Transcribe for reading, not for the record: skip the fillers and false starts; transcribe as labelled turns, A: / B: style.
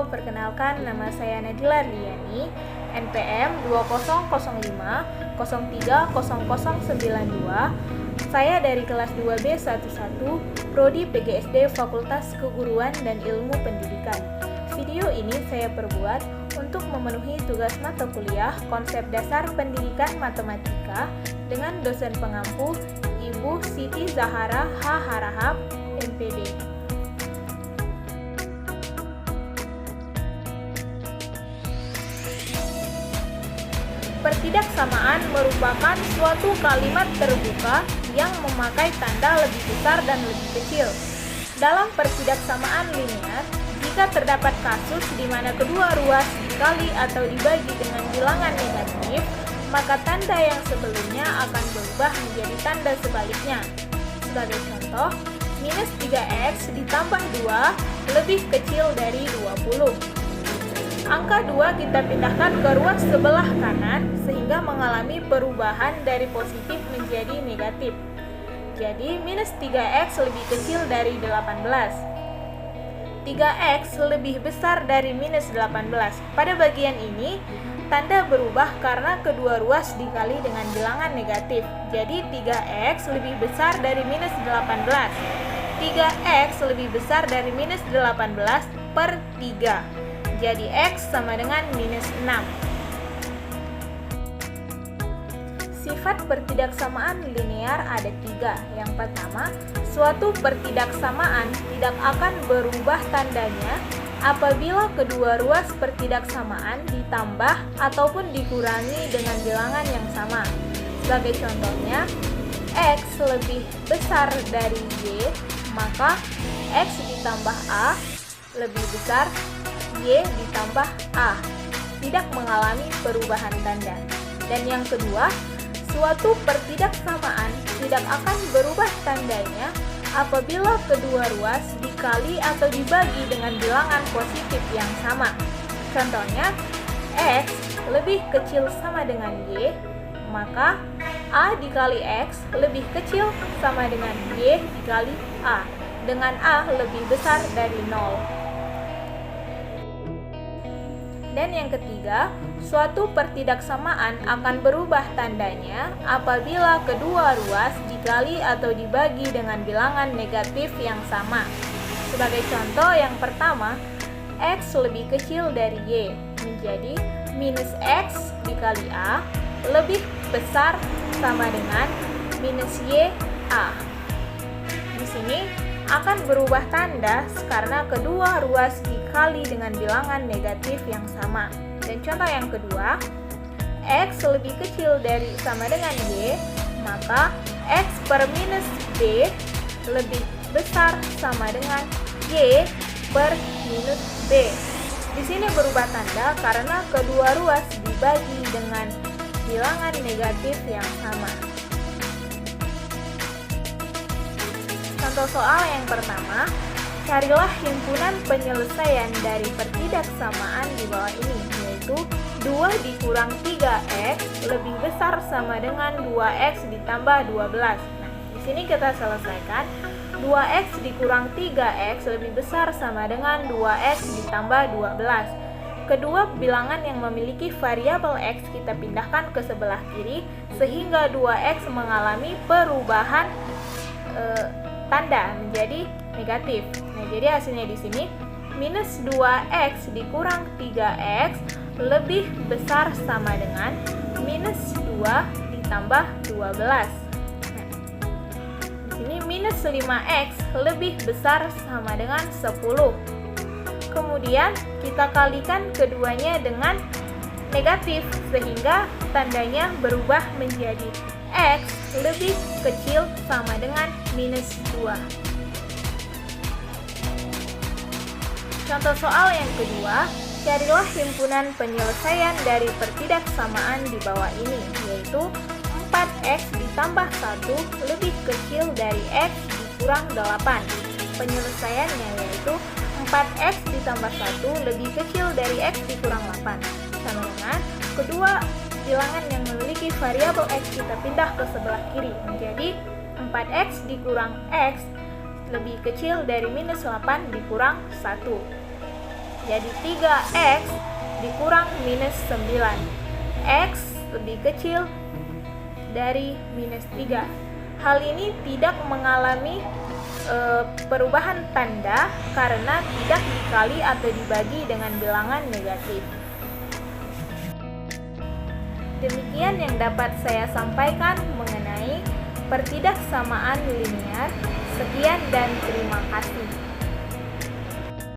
A: perkenalkan nama saya Nadila Ardiani, NPM 2005-030092. Saya dari kelas 2B11, Prodi PGSD Fakultas Keguruan dan Ilmu Pendidikan. Video ini saya perbuat untuk memenuhi tugas mata kuliah Konsep Dasar Pendidikan Matematika dengan dosen pengampu Ibu Siti Zahara H. Harahap, MPD. Pertidaksamaan merupakan suatu kalimat terbuka yang memakai tanda lebih besar dan lebih kecil. Dalam pertidaksamaan linear, jika terdapat kasus di mana kedua ruas dikali atau dibagi dengan bilangan negatif, maka tanda yang sebelumnya akan berubah menjadi tanda sebaliknya. Sebagai contoh, minus 3x ditambah 2 lebih kecil dari 20. Angka 2 kita pindahkan ke ruas sebelah kanan sehingga mengalami perubahan dari positif menjadi negatif. Jadi minus 3x lebih kecil dari 18. 3x lebih besar dari minus 18. Pada bagian ini, tanda berubah karena kedua ruas dikali dengan bilangan negatif. Jadi 3x lebih besar dari minus 18. 3x lebih besar dari minus 18 per 3. Jadi X sama dengan minus 6. Sifat pertidaksamaan linear ada 3. Yang pertama, suatu pertidaksamaan tidak akan berubah tandanya apabila kedua ruas pertidaksamaan ditambah ataupun dikurangi dengan bilangan yang sama. Sebagai contohnya, X lebih besar dari Y, maka X ditambah A lebih besar Y ditambah A, tidak mengalami perubahan tanda. Dan yang kedua, suatu pertidaksamaan tidak akan berubah tandanya apabila kedua ruas dikali atau dibagi dengan bilangan positif yang sama. Contohnya, X lebih kecil sama dengan Y, maka A dikali X lebih kecil sama dengan Y dikali A, dengan A lebih besar dari 0. Dan yang ketiga, suatu pertidaksamaan akan berubah tandanya apabila kedua ruas dikali atau dibagi dengan bilangan negatif yang sama. Sebagai contoh yang pertama, X lebih kecil dari Y, menjadi minus X dikali A lebih besar sama dengan minus Y A. Di sini akan berubah tanda karena kedua ruas dikali dengan bilangan negatif yang sama. Dan contoh yang kedua, X lebih kecil dari sama dengan Y, maka X per minus B lebih besar sama dengan Y per minus B. Di sini berubah tanda karena kedua ruas dibagi dengan bilangan negatif yang sama. Contoh soal yang pertama, carilah himpunan penyelesaian dari pertidaksamaan di bawah ini, yaitu 2 dikurang 3x lebih besar sama dengan 2x ditambah 12. Nah, di sini kita selesaikan. 2x dikurang 3x lebih besar sama dengan 2x ditambah 12. Kedua bilangan yang memiliki variabel x kita pindahkan ke sebelah kiri sehingga 2x mengalami perubahan tanda menjadi negatif. Nah, jadi hasilnya di sini minus 2x dikurang 3x lebih besar sama dengan minus 2 ditambah 12. Nah, di sini minus 5x lebih besar sama dengan 10. Kemudian kita kalikan keduanya dengan negatif sehingga tandanya berubah menjadi X lebih kecil sama dengan minus 2. Contoh soal yang kedua, carilah himpunan penyelesaian dari pertidaksamaan di bawah ini, yaitu 4x ditambah 1 lebih kecil dari x dikurang 8. Penyelesaiannya yaitu 4x ditambah 1 lebih kecil dari x dikurang 8. Sama dengan kedua bilangan yang memiliki variabel x kita pindah ke sebelah kiri menjadi 4x dikurang x lebih kecil dari minus 8 dikurang 1. Jadi 3x dikurang minus 9. X lebih kecil dari minus 3. Hal ini tidak mengalami perubahan tanda karena tidak dikali atau dibagi dengan bilangan negatif. Demikian yang dapat saya sampaikan mengenai pertidaksamaan linier. Sekian dan terima kasih.